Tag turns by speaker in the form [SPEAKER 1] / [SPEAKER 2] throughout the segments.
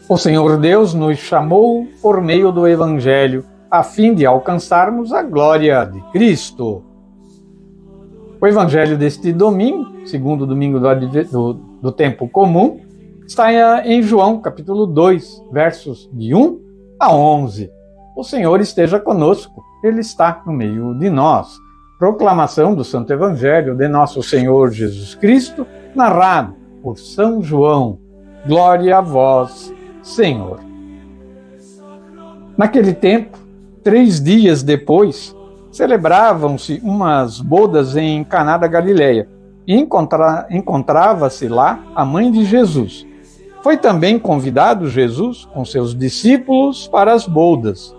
[SPEAKER 1] O Senhor Deus nos chamou por meio do Evangelho, a fim de alcançarmos a glória de Cristo. O Evangelho deste domingo, segundo domingo do tempo comum, está em João, capítulo 2, versos de 1 a 11. O Senhor esteja conosco, Ele está no meio de nós. Proclamação do Santo Evangelho de nosso Senhor Jesus Cristo, narrado por São João. Glória a vós, Senhor. Naquele tempo, 3 dias depois, celebravam-se umas bodas em Caná da Galileia, e encontrava-se lá a mãe de Jesus. Foi também convidado Jesus com seus discípulos para as bodas.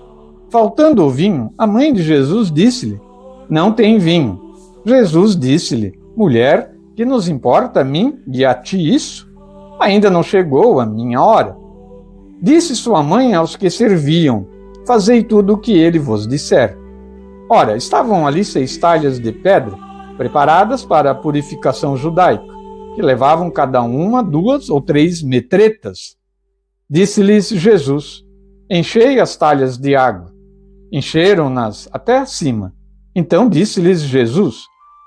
[SPEAKER 1] Faltando o vinho, a mãe de Jesus disse-lhe: "Não tem vinho." Jesus disse-lhe: "Mulher, que nos importa a mim e a ti isso? Ainda não chegou a minha hora." Disse sua mãe aos que serviam: "Fazei tudo o que ele vos disser." Ora, estavam ali 6 talhas de pedra, preparadas para a purificação judaica, que levavam cada uma 2 ou 3 metretas. Disse-lhes Jesus: "Enchei as talhas de água." Encheram-nas até acima. Então disse-lhes Jesus: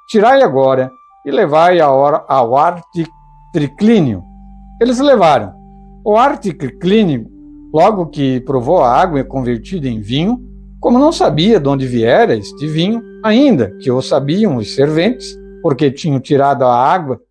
[SPEAKER 1] "Tirai agora e levai ao articlínio." Eles levaram. O articlínio, logo que provou a água convertida em vinho, como não sabia de onde viera este vinho, ainda que o sabiam os serventes, porque tinham tirado a água,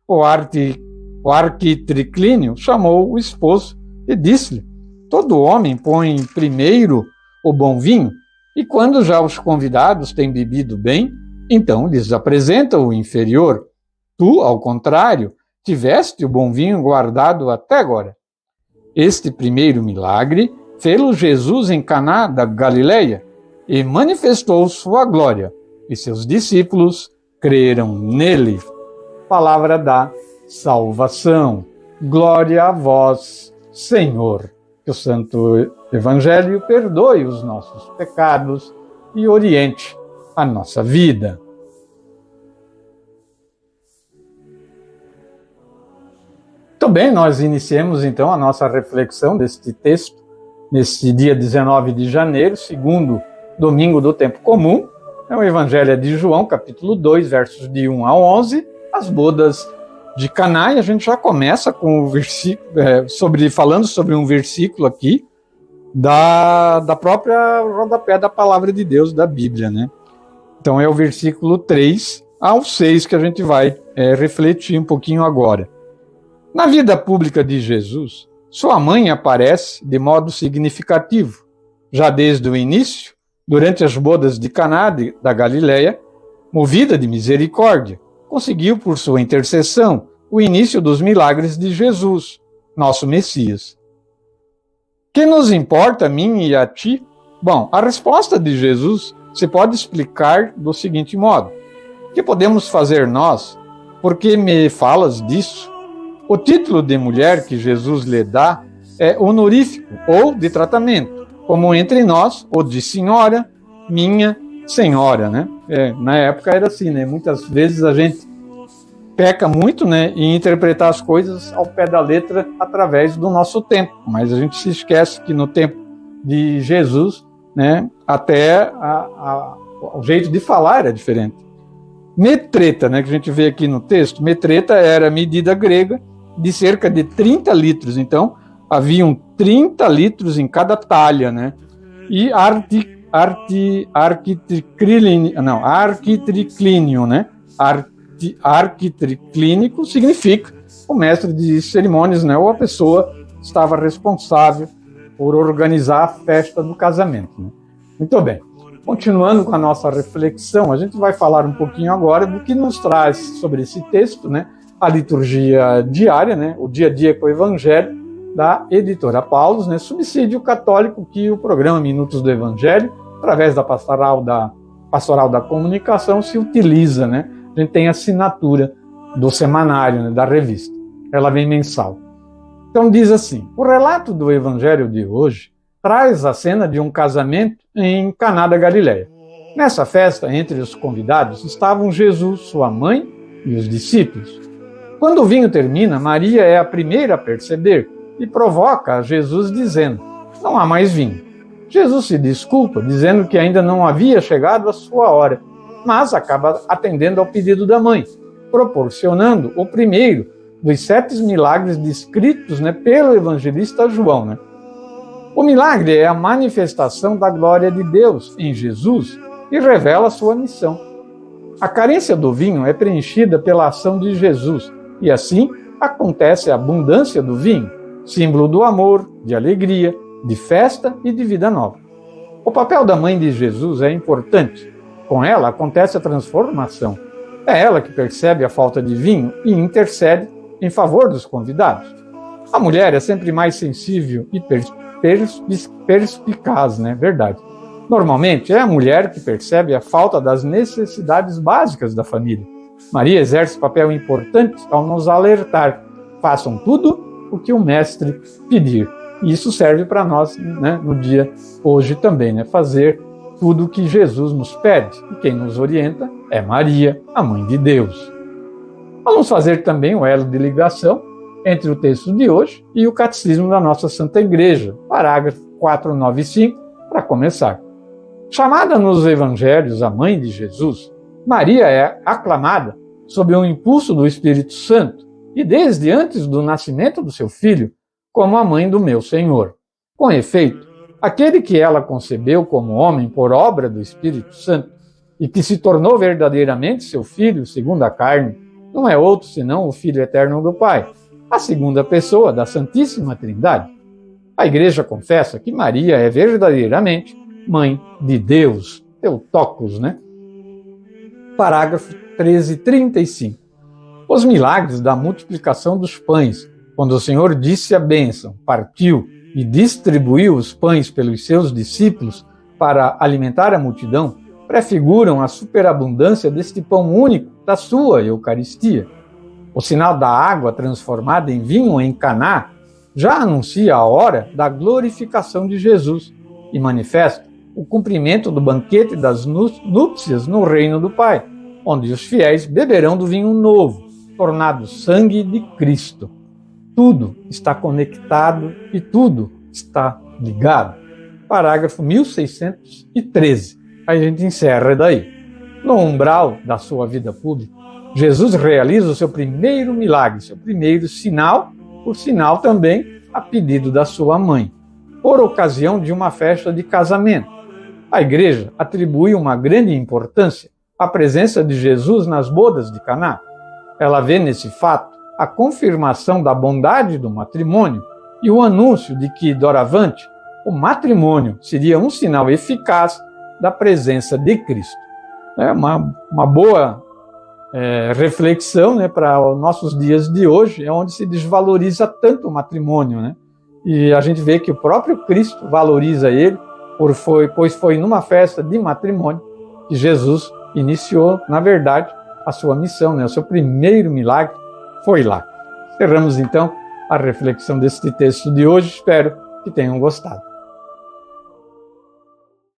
[SPEAKER 1] o arquitriclínio chamou o esposo e disse-lhe: "Todo homem põe primeiro o bom vinho, e quando já os convidados têm bebido bem, então lhes apresenta o inferior. Tu, ao contrário, tiveste o bom vinho guardado até agora." Este primeiro milagre fê-lo Jesus em Caná da Galileia e manifestou sua glória, e seus discípulos creram nele. Palavra da salvação. Glória a vós, Senhor. Que o Santo Evangelho perdoe os nossos pecados e oriente a nossa vida. Muito bem, nós iniciemos então a nossa reflexão deste texto neste dia 19 de janeiro, segundo domingo do tempo comum. É o Evangelho de João, capítulo 2, versos de 1 a 11, as bodas de Caná, e a gente já começa com o versículo, falando sobre um versículo aqui da própria rodapé da palavra de Deus, da Bíblia, né? Então é o versículo 3 ao 6 que a gente vai refletir um pouquinho agora. Na vida pública de Jesus, sua mãe aparece de modo significativo. Já desde o início, durante as bodas de Caná da Galileia, movida de misericórdia, conseguiu por sua intercessão o início dos milagres de Jesus, nosso Messias. Que nos importa a mim e a ti? Bom, a resposta de Jesus se pode explicar do seguinte modo: o que podemos fazer nós? Por que me falas disso? O título de mulher que Jesus lhe dá é honorífico ou de tratamento, como entre nós o de senhora, minha senhora, né? Na época era assim, né? Muitas vezes a gente peca muito, né, em interpretar as coisas ao pé da letra através do nosso tempo, mas a gente se esquece que no tempo de Jesus, né, até o jeito de falar era diferente. Metreta, né, que a gente vê aqui no texto, metreta era a medida grega de cerca de 30 litros, então haviam 30 litros em cada talha, né? E arquitriclínio, né? Arquitriclínico significa o mestre de cerimônias, né? Ou a pessoa que estava responsável por organizar a festa do casamento, né? Muito bem. Continuando com a nossa reflexão, a gente vai falar um pouquinho agora do que nos traz sobre esse texto, né? A liturgia diária, né? O dia a dia com o Evangelho, da editora Paulus, né? Subsídio católico que o programa Minutos do Evangelho, através da Pastoral da Comunicação, se utiliza, né? A gente tem a assinatura do semanário, né? Da revista. Ela vem mensal. Então diz assim: o relato do Evangelho de hoje traz a cena de um casamento em Caná da Galileia. Nessa festa, entre os convidados, estavam Jesus, sua mãe e os discípulos. Quando o vinho termina, Maria é a primeira a perceber e provoca Jesus dizendo: não há mais vinho. Jesus se desculpa, dizendo que ainda não havia chegado a sua hora, mas acaba atendendo ao pedido da mãe, proporcionando o primeiro dos 7 milagres descritos, pelo evangelista João. O milagre é a manifestação da glória de Deus em Jesus e revela sua missão. A carência do vinho é preenchida pela ação de Jesus, e assim acontece a abundância do vinho, símbolo do amor, de alegria, de festa e de vida nova. O papel da mãe de Jesus é importante. Com ela acontece a transformação. É ela que percebe a falta de vinho e intercede em favor dos convidados. A mulher é sempre mais sensível e perspicaz, verdade. Normalmente é a mulher que percebe a falta das necessidades básicas da família. Maria exerce papel importante ao nos alertar: façam tudo o que o mestre pedir. E isso serve para nós, no dia hoje também, fazer tudo o que Jesus nos pede. E quem nos orienta é Maria, a Mãe de Deus. Vamos fazer também o elo de ligação entre o texto de hoje e o Catecismo da nossa Santa Igreja, parágrafo 495, para começar. Chamada nos Evangelhos a Mãe de Jesus, Maria é aclamada sob o impulso do Espírito Santo e desde antes do nascimento do seu filho, como a mãe do meu Senhor. Com efeito, aquele que ela concebeu como homem por obra do Espírito Santo e que se tornou verdadeiramente seu filho segundo a carne, não é outro senão o Filho eterno do Pai, a segunda pessoa da Santíssima Trindade. A Igreja confessa que Maria é verdadeiramente Mãe de Deus, Theotokos, Parágrafo 1335. Os milagres da multiplicação dos pães, quando o Senhor disse a bênção, partiu e distribuiu os pães pelos seus discípulos para alimentar a multidão, prefiguram a superabundância deste pão único da sua Eucaristia. O sinal da água transformada em vinho em Caná já anuncia a hora da glorificação de Jesus e manifesta o cumprimento do banquete das núpcias no reino do Pai, onde os fiéis beberão do vinho novo, tornado sangue de Cristo. Tudo está conectado e tudo está ligado. Parágrafo 1613. Aí a gente encerra daí. No umbral da sua vida pública, Jesus realiza o seu primeiro milagre, seu primeiro sinal, por sinal também a pedido da sua mãe, por ocasião de uma festa de casamento. A Igreja atribui uma grande importância à presença de Jesus nas bodas de Caná. Ela vê nesse fato a confirmação da bondade do matrimônio e o anúncio de que, doravante, o matrimônio seria um sinal eficaz da presença de Cristo. É uma boa reflexão para os nossos dias de hoje, onde se desvaloriza tanto o matrimônio. E a gente vê que o próprio Cristo valoriza ele, pois foi numa festa de matrimônio que Jesus iniciou, na verdade, a sua missão, o seu primeiro milagre foi lá. Encerramos então a reflexão deste texto de hoje, espero que tenham gostado.